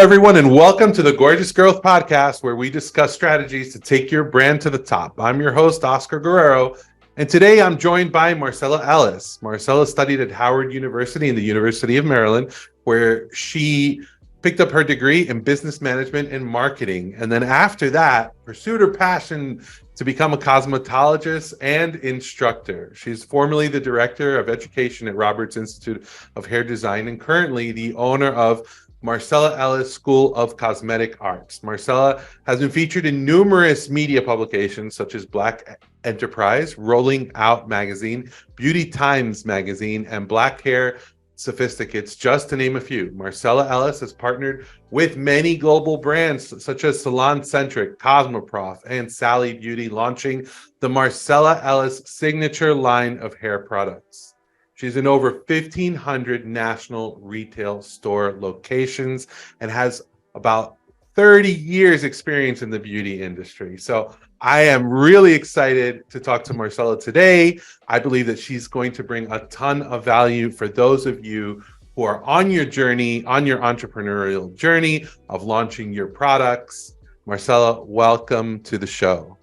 everyone, and welcome to the Gorgeous Growth Podcast, where we discuss strategies to take your brand to the top. I'm your host, Oscar Guerrero, and today I'm joined by Marcella Ellis. Marcella studied at Howard University in the University of Maryland, where she picked up her degree in business management and marketing. And then after that, pursued her passion to become a cosmetologist and instructor. She's formerly the director of education at Roberts Institute of Hair Design and currently the owner of Marcella Ellis School of Cosmetic Arts. Marcella has been featured in numerous media publications such as Black Enterprise, Rolling Out Magazine, Beauty Times Magazine, and Black Hair Sophisticates, just to name a few. Marcella Ellis has partnered with many global brands such as Salon Centric, Cosmoprof, and Sally Beauty, launching the Marcella Ellis signature line of hair products. She's in over 1,500 national retail store locations and has about 30 years experience in the beauty industry. So I am really excited to talk to Marcella today. I believe that she's going to bring a ton of value for those of you who are on your journey, on your entrepreneurial journey of launching your products. Marcella, welcome to the show.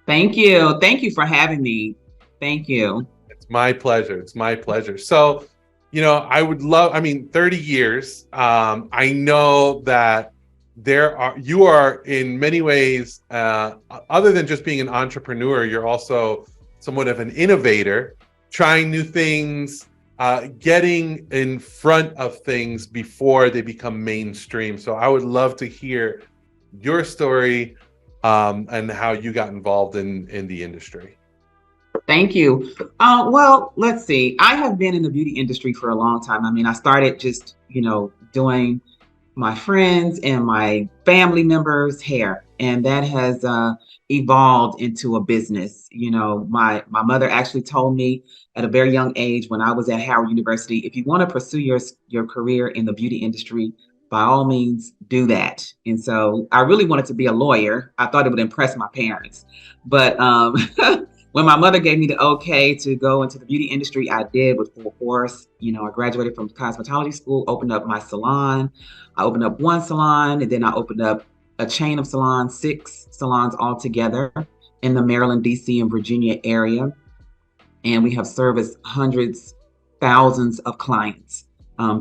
Thank you. Thank you for having me. Thank you. My pleasure. It's my pleasure. So, I would love, 30 years. I know that you are in many ways, other than just being an entrepreneur, you're also somewhat of an innovator, trying new things, getting in front of things before they become mainstream. So I would love to hear your story, and how you got involved in the industry. Thank you. Well, let's see. I have been in the beauty industry for a long time. I started just, doing my friends and my family members' hair, and that has evolved into a business. My mother actually told me at a very young age when I was at Howard University, if you want to pursue your career in the beauty industry, by all means, do that. And so I really wanted to be a lawyer. I thought it would impress my parents, but when my mother gave me the okay to go into the beauty industry, I did with full force. I graduated from cosmetology school, opened up my salon. I opened up one salon, and then I opened up a chain of salons, 6 salons altogether in the Maryland, DC, and Virginia area. And we have serviced hundreds, thousands of clients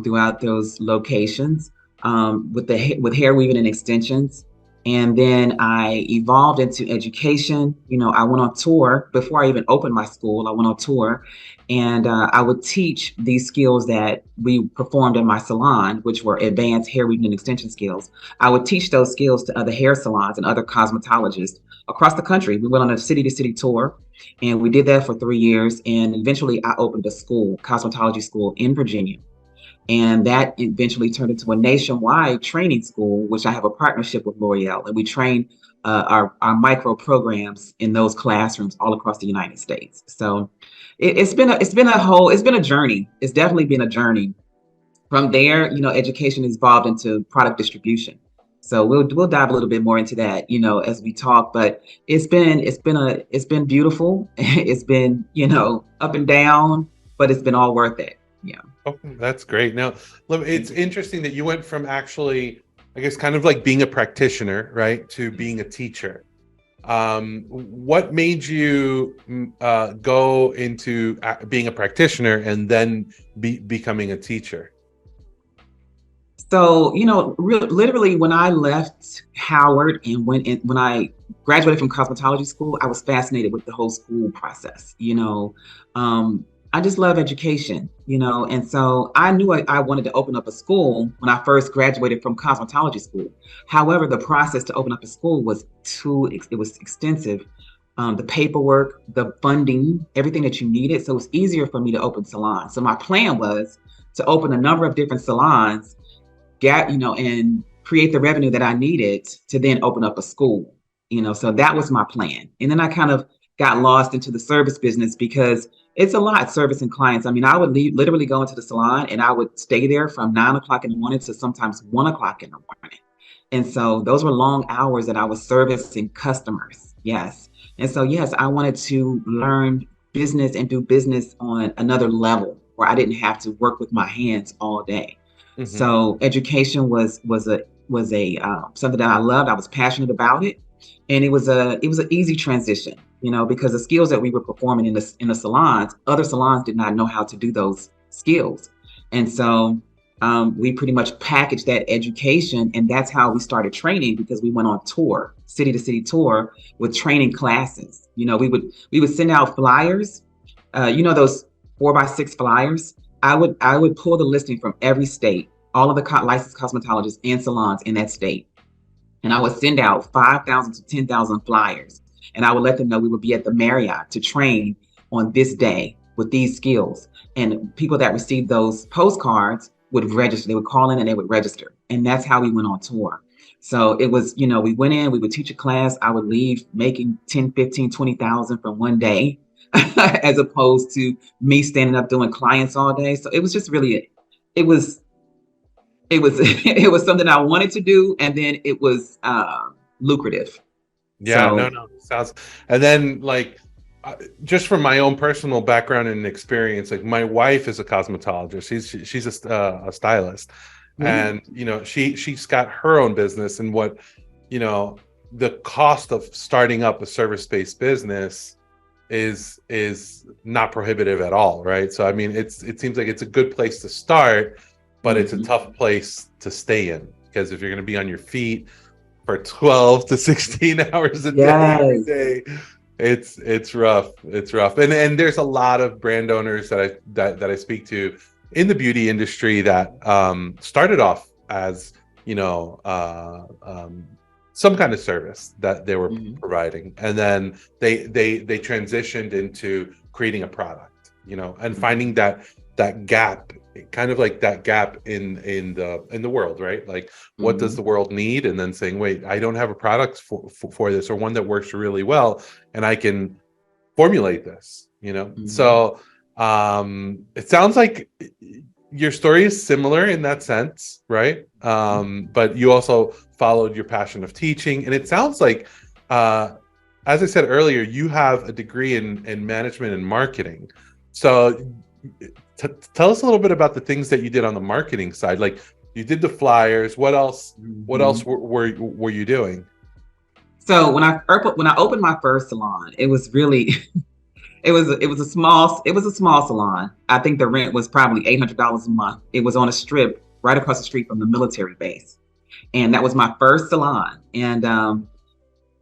throughout those locations with hair weaving and extensions. And then I evolved into education. I went on tour before I even opened my school. I went on tour and I would teach these skills that we performed in my salon, which were advanced hair weaving and extension skills. I would teach those skills to other hair salons and other cosmetologists across the country. We went on a city to city tour and we did that for 3 years. And eventually I opened a school, cosmetology school in Virginia. And that eventually turned into a nationwide training school, which I have a partnership with L'Oreal. And we train our micro programs in those classrooms all across the United States. So it's been a journey. It's definitely been a journey. From there, education has evolved into product distribution. So we'll dive a little bit more into that, as we talk. But it's been beautiful. It's been, up and down, but it's been all worth it. Yeah. Oh, that's great. Now, it's interesting that you went from actually, I guess, kind of like being a practitioner, right, to being a teacher. What made you go into being a practitioner and then becoming a teacher? So, literally when I left Howard and when I graduated from cosmetology school, I was fascinated with the whole school process. I just love education, and so I knew I wanted to open up a school when I first graduated from cosmetology school. However, the process to open up a school was extensive. The paperwork, the funding, everything that you needed. So it was easier for me to open salons. So my plan was to open a number of different salons, and create the revenue that I needed to then open up a school, so that was my plan. And then I kind of got lost into the service business because it's a lot servicing clients. I would literally go into the salon and I would stay there from 9 o'clock in the morning to sometimes 1 o'clock in the morning. And so those were long hours that I was servicing customers. Yes. And so, yes, I wanted to learn business and do business on another level where I didn't have to work with my hands all day. Mm-hmm. So education was a something that I loved. I was passionate about it, and it was an easy transition, because the skills that we were performing in the salons, other salons did not know how to do those skills, and so we pretty much packaged that education, and that's how we started training, because we went on tour, city to city tour, with training classes. We would send out flyers, those 4x6 flyers. I would pull the listing from every state, all of the licensed cosmetologists and salons in that state, and I would send out 5,000 to 10,000 flyers, and I would let them know we would be at the Marriott to train on this day with these skills. And people that received those postcards would register. They would call in and they would register, and that's how we went on tour. So it was, we went in, we would teach a class. I would leave making 10, 15, 20,000 from one day, as opposed to me standing up doing clients all day. So it was just really, it was it was something I wanted to do, and then it was lucrative. Yeah, no, So no, sounds. And then just from my own personal background and experience, like my wife is a cosmetologist. She's a stylist, yeah. and she's got her own business. And what the cost of starting up a service-based business is not prohibitive at all, right? So I mean, it seems like it's a good place to start, but it's a Mhm. tough place to stay in, because if you're going to be on your feet for 12 to 16 hours a day every Yes. day, it's rough. It's rough. And there's a lot of brand owners that I speak to in the beauty industry that started off as some kind of service that they were Mhm. providing, and then they transitioned into creating a product, and finding that gap, kind of like that gap in the world, right? Like, what does Mhm. the world need? And then saying, wait, I don't have a product for this, or one that works really well, and I can formulate this, Mhm. so it sounds like your story is similar in that sense, right? But you also followed your passion of teaching, and it sounds like, uh as I said earlier, you have a degree in management and marketing. So tell us a little bit about the things that you did on the marketing side. Like, you did the flyers. What else Mhm. were you doing? So when I opened my first salon, it was really it was a small salon. I think the rent was probably $800 a month. It was on a strip right across the street from the military base, and that was my first salon. And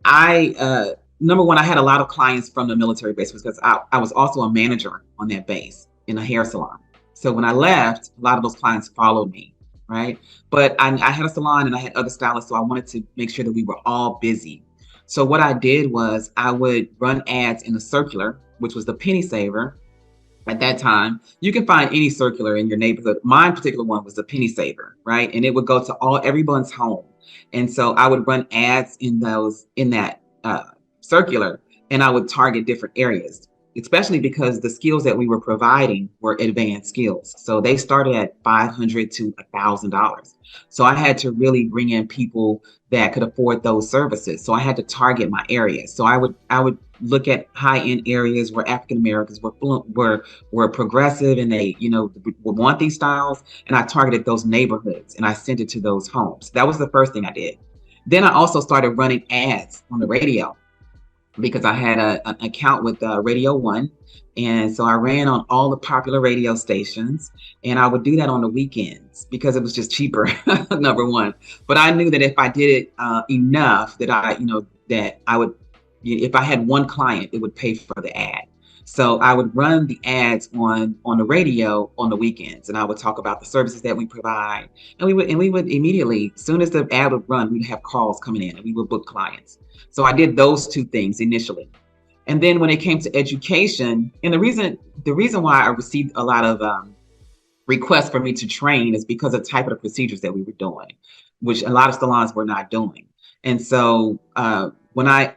I number one, I had a lot of clients from the military base, because I was also a manager on that base in a hair salon. So when I left, a lot of those clients followed me, right? But I had a salon and I had other stylists, so I wanted to make sure that we were all busy. So what I did was I would run ads in the circular, which was the penny saver. At that time, you can find any circular in your neighborhood. My particular one was the penny saver, right? And it would go to everyone's home. And so I would run ads in that circular, and I would target different areas, especially because the skills that we were providing were advanced skills. So they started at $500 to $1,000. So I had to really bring in people that could afford those services. So I had to target my areas. So I would look at high end areas where African Americans were progressive, and they would want these styles, and I targeted those neighborhoods and I sent it to those homes. That was the first thing I did. Then I also started running ads on the radio, because I had an account with Radio One. And so I ran on all the popular radio stations, and I would do that on the weekends because it was just cheaper, number one. But I knew that if I did it enough, that I would, if I had one client, it would pay for the ad. So I would run the ads on the radio on the weekends, and I would talk about the services that we provide, and we would immediately, as soon as the ad would run, we'd have calls coming in, and we would book clients. So I did those two things initially. And then when it came to education, and the reason why I received a lot of requests for me to train is because of the type of the procedures that we were doing, which a lot of salons were not doing. And so when I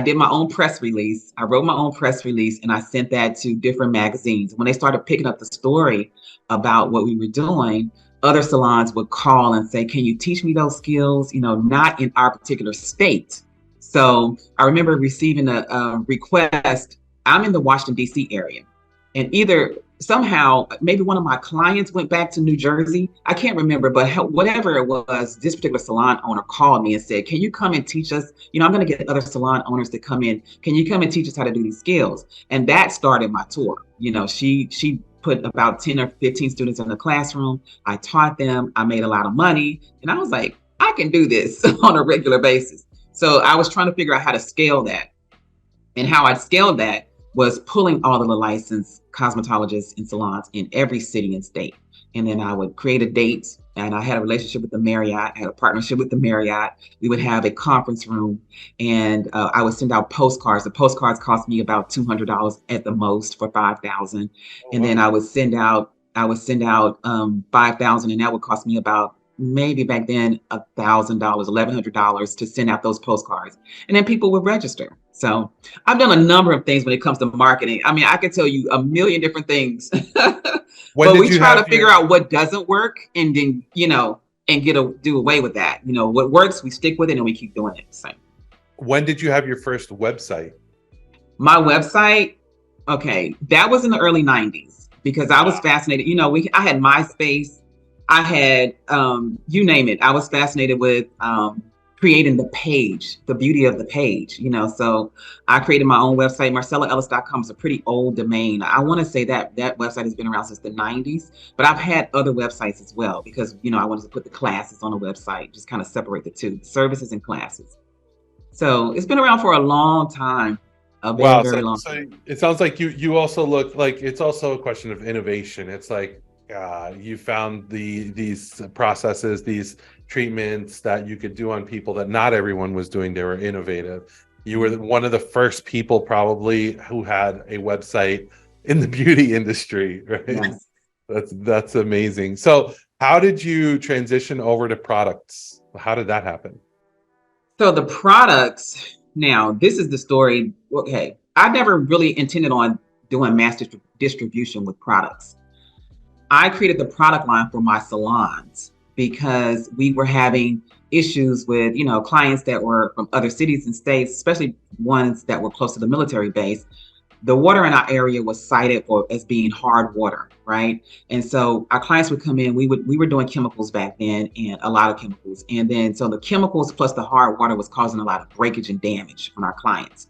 did my own press release, I wrote my own press release, and I sent that to different magazines. When they started picking up the story about what we were doing, other salons would call and say, "Can you teach me those skills? Not in our particular state." So I remember receiving a request. I'm in the Washington D.C. area, and either somehow maybe one of my clients went back to New Jersey. I can't remember, but whatever it was, this particular salon owner called me and said, "Can you come and teach us? I'm going to get other salon owners to come in. Can you come and teach us how to do these skills?" And that started my tour. She put about 10 or 15 students in the classroom. I taught them. I made a lot of money, and I was like, I can do this on a regular basis. So I was trying to figure out how to scale that. And how I scaled that was pulling all of the licensed cosmetologists and salons in every city and state. And then I would create a date, and I had a relationship with the Marriott, I had a partnership with the Marriott. We would have a conference room, and I would send out postcards. The postcards cost me about $200 at the most for 5,000. Oh, And then wow. I would send out 5,000, and that would cost me about maybe back then $1,000, $1,100 to send out those postcards. And then people would register. So I've done a number of things when it comes to marketing. I mean, I could tell you a million different things, When but did we you try to have figure your out what doesn't work, and then, and do away with that. What works, we stick with it and we keep doing it. So when did you have your first website? my website, okay, that was in the early 90s because I was Wow. fascinated. I had MySpace, I had you name it. I was fascinated with creating the page, the beauty of the page. So I created my own website. MarcellaEllis.com is a pretty old domain. I want to say that website has been around since the 90s, but I've had other websites as well because I wanted to put the classes on the website, just kind of separate the two, services and classes. So it's been around for a long time, a very, Wow. So, very long so time. it sounds like you also look like it's also a question of innovation. It's like you found these processes, these treatments that you could do on people that not everyone was doing. They were innovative. You were one of the first people probably who had a website in the beauty industry, right? Yes. That's amazing. So, how did you transition over to products? How did that happen? So the products, now this is the story. Okay, I never really intended on doing distribution with products. I created the product line for my salons because we were having issues with, clients that were from other cities and states, especially ones that were close to the military base. The water in our area was cited for as being hard water, right? And so our clients would come in. We were doing chemicals back then, and a lot of chemicals. And then so the chemicals plus the hard water was causing a lot of breakage and damage on our clients.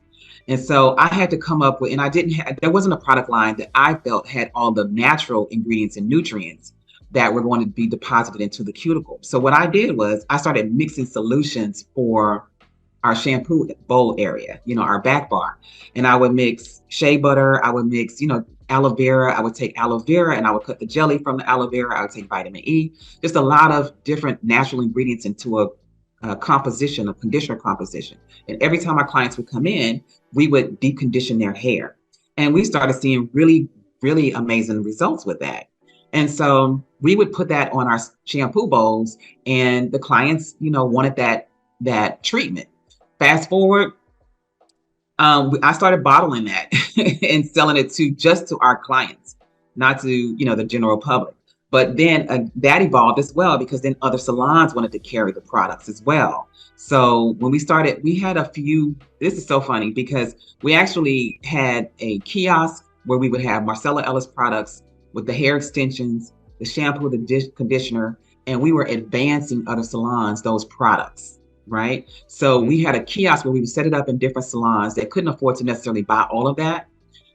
And so I had to come up with, and there wasn't a product line that I felt had all the natural ingredients and nutrients that were going to be deposited into the cuticle. So what I did was I started mixing solutions for our shampoo bowl area, our back bar. And I would mix shea butter, I would mix, aloe vera. I would take aloe vera and I would cut the jelly from the aloe vera. I would take vitamin E, just a lot of different natural ingredients into a composition, a conditioner composition. And every time our clients would come in, we would deep condition their hair. And we started seeing really, really amazing results with that. And so we would put that on our shampoo bowls, and the clients, wanted that treatment. Fast forward, I started bottling that and selling it just to our clients, not to the general public. But then that evolved as well because then other salons wanted to carry the products as well. So when we started, we had a few. This is so funny because we actually had a kiosk where we would have Marcella Ellis products with the hair extensions, the shampoo, the conditioner, and we were advancing other salons those products, right? So Mhm. we had a kiosk where we would set it up in different salons that couldn't afford to necessarily buy all of that.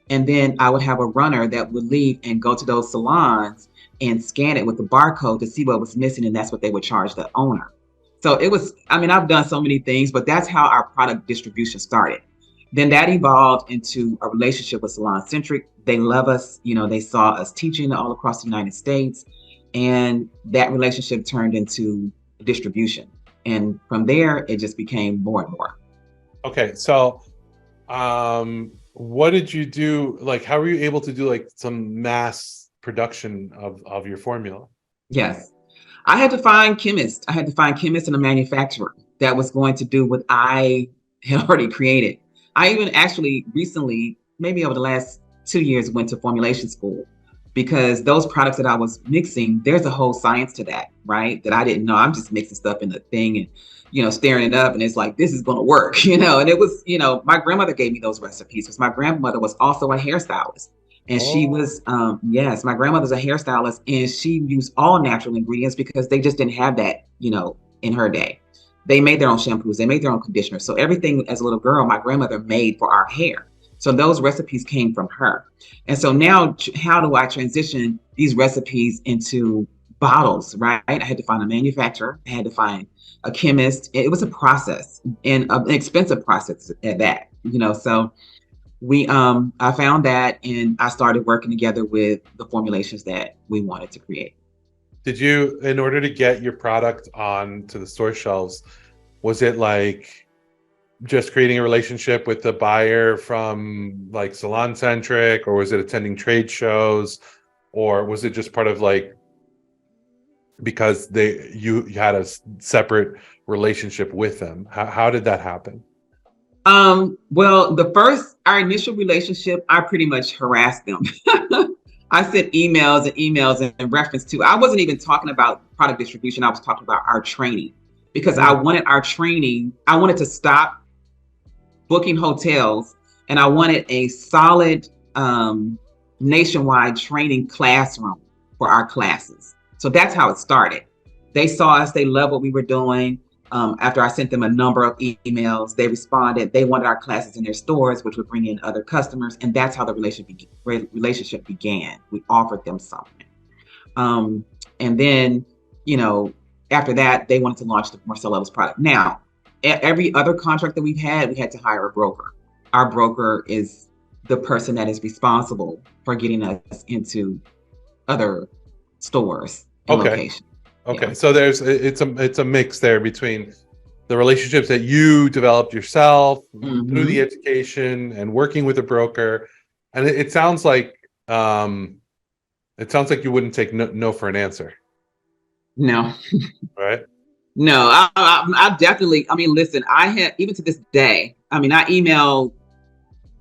And then I would have a runner that would leave and go to those salons and scan it with the barcode to see what was missing. And that's what they would charge the owner. So it was, I mean, I've done so many things, but that's how our product distribution started. Then that evolved into a relationship with Salon Centric. They love us, they saw us teaching all across the United States. And that relationship turned into distribution. And from there, it just became more and more. Okay, so what did you do? Like, how were you able to do like some mass production of your formula? Yes. I had to find chemists. I had to find chemists and a manufacturer that was going to do what I had already created. I even actually recently, maybe over the last 2 years, went to formulation school because those products that I was mixing, there's a whole science to that, right? That I didn't know. I'm just mixing stuff in the thing and, staring it up. And it's like, this is going to work, and it was, my grandmother gave me those recipes because my grandmother was also a hairstylist. And she Oh, was, yes, my grandmother's a hairstylist, and she used all natural ingredients because they just didn't have that, in her day. They made their own shampoos, they made their own conditioners. So everything as a little girl, my grandmother made for our hair. So those recipes came from her. And so now, how do I transition these recipes into bottles, right? I had to find a manufacturer, I had to find a chemist. It was a process, and an expensive process at that, So we I found that, and I started working together with the formulations that we wanted to create. did you, in order to get your product on to the store shelves, was it like just creating a relationship with the buyer from like Salon Centric, or was it attending trade shows, or was it just part of like because you had a separate relationship with them? How did that happen? Well, our initial relationship, I pretty much harassed them. I sent emails and emails in reference to, I wasn't even talking about product distribution. I was talking about our training, because I Mm, wanted our training. I wanted to stop booking hotels, and I wanted a solid, nationwide training classroom for our classes. So that's how it started. They saw us, they loved what we were doing. After I sent them a number of emails, they responded. They wanted our classes in their stores, which would bring in other customers, and that's how the relationship began. We offered them something, um, and then, you know, after that, they wanted to launch the Marcella Ellis product. Now, every other contract that we had to hire a broker. Our broker is the person that is responsible for getting us into other stores and okay. locations. Yeah. Okay. So it's a mix there between the relationships that you developed yourself through the Hmm. education and working with a broker. And um it sounds like you wouldn't take no for an answer, No, right? no, I definitely, I mean, listen, I had, even to this day, I mean, I email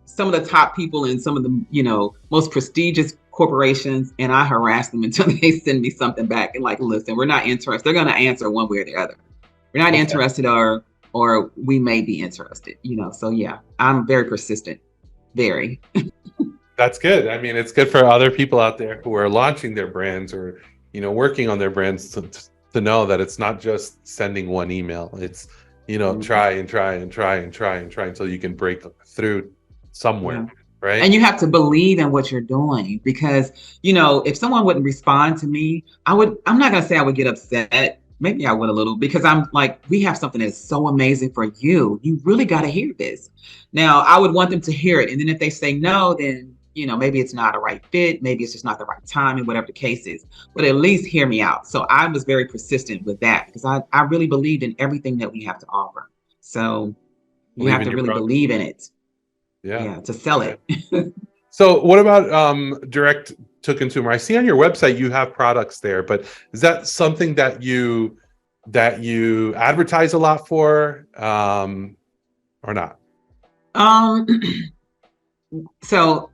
some of the top people in some of the, most prestigious corporations, and I harass them until they send me something back and like, listen, we're not interested. They're going to answer one way or the other. We're not Okay. interested, or we may be interested, So yeah, I'm very persistent. Very. That's good. I mean, it's good for other people out there who are launching their brands or, working on their brands to know that it's not just sending one email. It's, Mhm. try and try and try and try and try until you can break through Yeah. somewhere, right? And you have to believe in what you're doing, because, if someone wouldn't respond to me, I'm not going to say I would get upset. Maybe I would a little, because I'm like, we have something that's so amazing for you. You really got to hear this. Now, I would want them to hear it. And then if they say no, then, maybe it's not a right fit. Maybe it's just not the right time, and whatever the case is. But at least hear me out. So I was very persistent with that, because I really believed in everything that we have to offer. So you Believe have in to your really product. believe in it. Yeah. Yeah, to sell Okay. it. So what about direct to consumer? I see on your website you have products there, but is that something that you advertise a lot for, or not? Um, so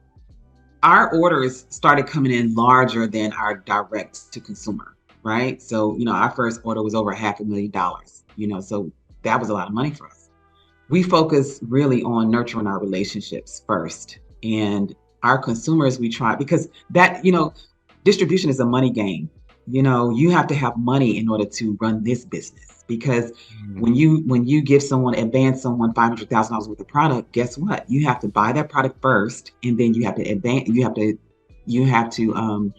our orders started coming in larger than our direct to consumer, right? So, our first order was over $500,000, so that was a lot of money for us. We focus really on nurturing our relationships first. And our consumers, we try, because that, distribution is a money game. You have to have money in order to run this business, because Mm, when you advance someone $500,000 worth of product, guess what? You have to buy that product first, and then you have to advance. You have to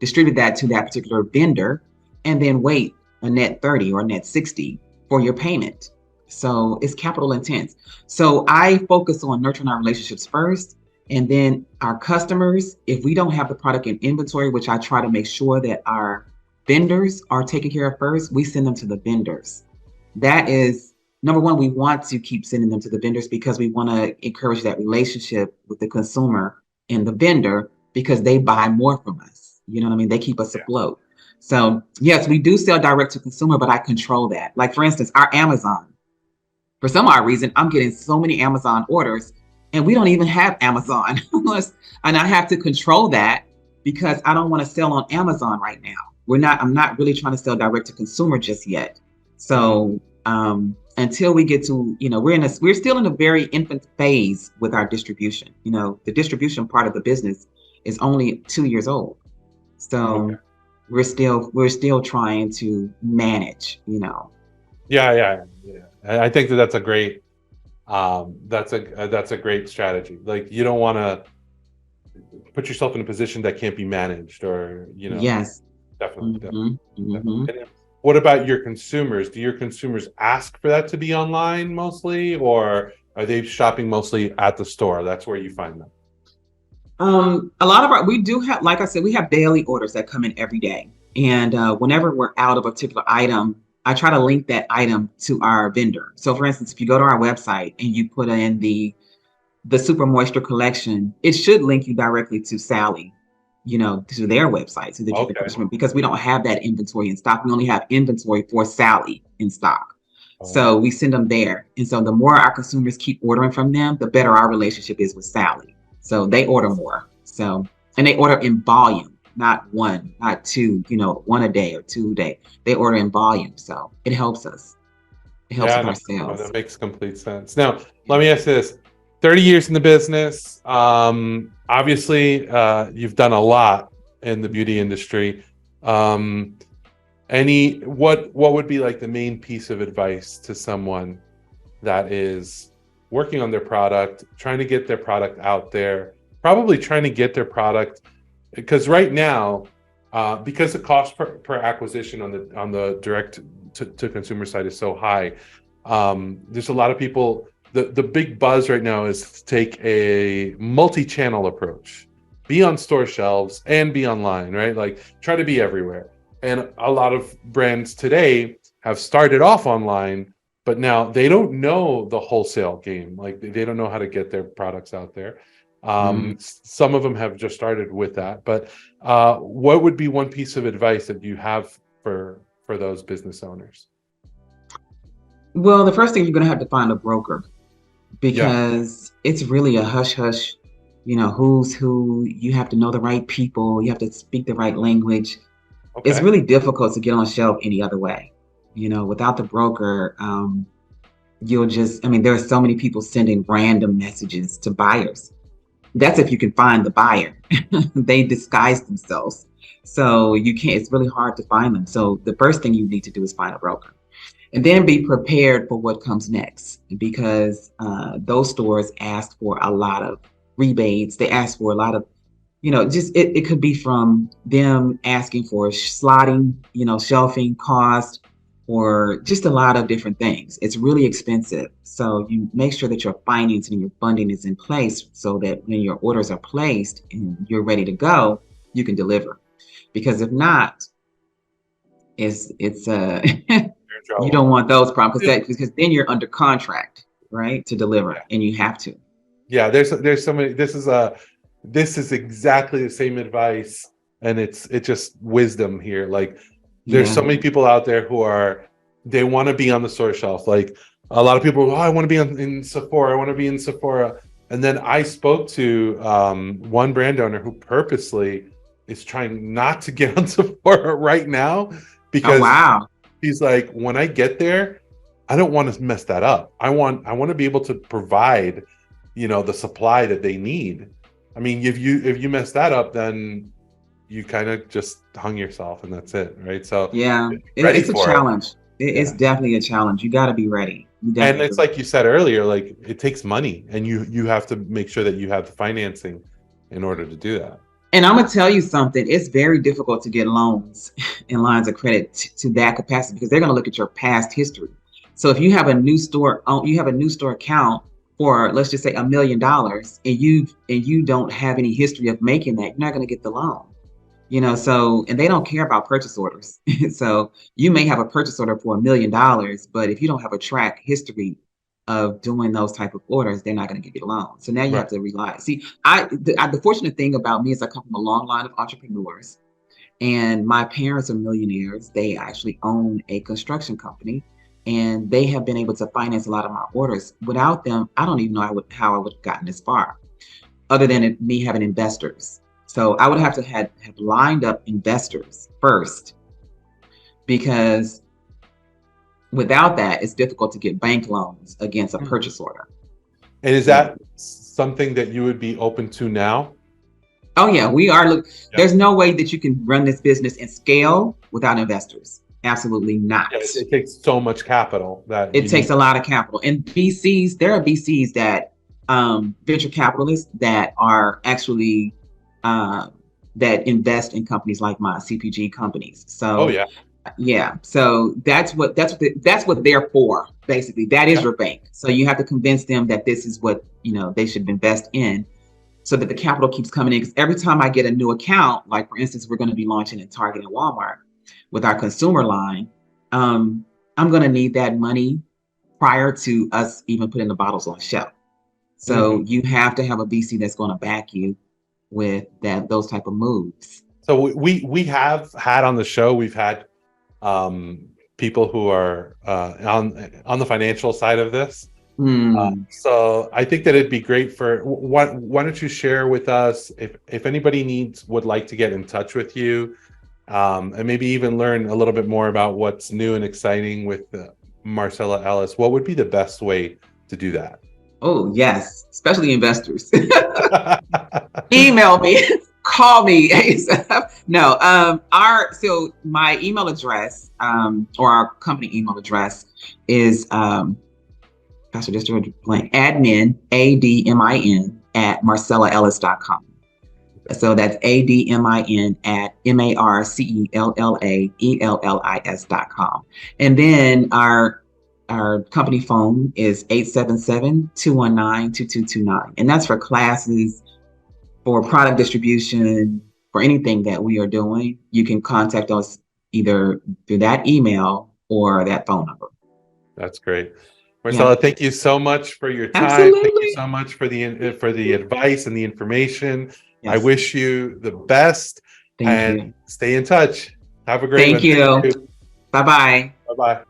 distribute that to that particular vendor, and then wait a net 30 or a net 60 for your payment. So it's capital intense. So I focus on nurturing our relationships first, and then our customers. If we don't have the product in inventory, which I try to make sure that our vendors are taken care of first, we send them to the vendors. That is number one. We want to keep sending them to the vendors, because we want to encourage that relationship with the consumer and the vendor, because they buy more from us. You know what I mean? They keep us yeah. afloat. So yes, we do sell direct to consumer, but I control that. Like, for instance, our Amazon. For some odd reason, I'm getting so many Amazon orders, and we don't even have Amazon. And I have to control that, because I don't want to sell on Amazon right now. I'm not really trying to sell direct to consumer just yet. Mm, So until we get to, we're still in a very infant phase with our distribution. The distribution part of the business is only 2 years old. Okay. So we're still trying to manage, you know. Yeah. I think that that's a great that's a great strategy. Like you don't want to put yourself in a position that can't be managed, or Yes. definitely, definitely, Hmm. Hmm. definitely. And what about your consumers? Do your consumers ask for that to be online mostly, or are they shopping mostly at the store? That's where you find them. A lot of we do have, like I said, we have daily orders that come in every day. And whenever we're out of a particular item, I try to link that item to our vendor. So for instance, if you go to our website and you put in the Super Moisture collection, it should link you directly to Sally, to their website so that you can Okay. purchase them, because we don't have that inventory in stock. We only have inventory for Sally in stock. Oh, So we send them there. And so the more our consumers keep ordering from them, the better our relationship is with Sally. So they order more. So, and they order in volume, not one, not two, one a day or two a day. They order in volume. So it helps us. It helps yeah, with no, our no, sales. that makes complete sense. Now, Yeah. let me ask you this. 30 years in the business. Obviously, you've done a lot in the beauty Mhm. industry. Um, what would be like the main piece of advice to someone that is working on their product, trying to get their product out there, probably trying to get their product, because right now, because the cost per acquisition on the direct to consumer side is so high, there's a lot of people. The big buzz right now is to take a multi-channel approach, be on store shelves and be online, right? Like try to be everywhere. And a lot of brands today have started off online, but now they don't know the wholesale game. Like they don't know how to get their products out there. Mm. Some of them have just started with that. But what would be one piece of advice that you have for those business owners? Well, the first thing, you're going to have to find a broker, Yeah. because it's really a hush hush, who's who. You have to know the right people. You have to speak the right language. It's Okay. really difficult to get on shelf any other way. Without the broker, you'll just, I mean, there are so many people sending random messages to buyers. That's if you can find the buyer. They disguise themselves. So you can't, it's really hard to find them. So the first thing you need to do is find a broker. And then be prepared for what comes next, because those stores ask for a lot of rebates. They ask for a lot of, just it could be from them asking for slotting, shelving cost, or just a lot of different things. It's really expensive. So you make sure that your financing and your funding is in place so that when your orders are placed and you're ready to go, you can deliver. Because if not, it's You're in you trouble. don't want those problems, because then you're under contract, right, to Yeah. deliver, and you have to. Yeah. There's so many. This is exactly the same advice, and it's just wisdom here. Like there's so Yeah. many people out there who are they want to be on the store shelf. Like a lot of people, oh, I want to be in Sephora. I want to be in Sephora. And then I spoke to one brand owner who purposely is trying not to get on Sephora right now Oh, because wow. he's like, when I get there, I don't want to mess that up. I want to be able to provide, the supply that they need. I mean, if you mess that up, then you kind of just hung yourself and that's it, right? So Yeah, ready it's a for it. challenge. It's Yeah. definitely a challenge. You got to be ready. You And definitely it's do. like you said earlier, like it takes money and you have to make sure that you have the financing in order to do that. And I'm gonna tell you something. It's very difficult to get loans and lines of credit to that capacity, because they're gonna look at your past history. So if you have a new store, you have a new store account for, let's just say, $1 million, and you don't have any history of making that, you're not gonna get the loan. So, and they don't care about purchase orders. So you may have a purchase order for $1 million, but if you don't have a track history of doing those type of orders, they're not going to give you a loan. So now you have Right. to rely. See, the fortunate thing about me is I come from a long line of entrepreneurs, and my parents are millionaires. They actually own a construction company, and they have been able to finance a lot of my orders. Without them, I don't even know how I would have gotten this far, other than me having investors. So I would have to have lined up investors first, because without that, it's difficult to get bank loans against a Mhm. purchase order. And is So that something that you would be open to now? Oh yeah, we are. Look, Yeah. there's no way that you can run this business and scale without investors. Absolutely Yeah, not. it takes so much capital that It you takes need. a lot of capital. And VCs, there are VCs that venture capitalists that are actually uh, that invest in companies like my CPG companies. Oh So yeah. yeah, so that's what they're for. Basically, that is Yeah. your bank. So you have to convince them that this is what they should invest in, so that the capital keeps coming in. Because every time I get a new account, like for instance, we're going to be launching in Target and Walmart with our consumer line, um, I'm going to need that money prior to us even putting the bottles on shelf. So Mhm. you have to have a VC that's going to back you with those type of moves. So we have had on the show, we've had um, people who are on the financial side of this. Hmm. So I think that it'd be great for why don't you share with us if anybody would like to get in touch with you, and maybe even learn a little bit more about what's new and exciting with Marcella Ellis. What would be the best way to do that? Oh yes, especially investors. Email me, call me. No, our so my email address, or our company email address is gosh, I just drew a blank. Admin, ADMIN at marcellaellis.com. So that's ADMIN at MARCELLAELLIS.com. And then our company phone is 877-219-2229. And that's for classes, for product distribution, for anything that we are doing. You can contact us either through that email or that phone number. That's great. Yeah, Marcella, thank you so much for your time. Thank you absolutely. so much for the advice and the information. I Yes. wish you the best Thank and you. stay in touch. Have a great Thank one. Thank you. you. Bye bye. Bye-bye.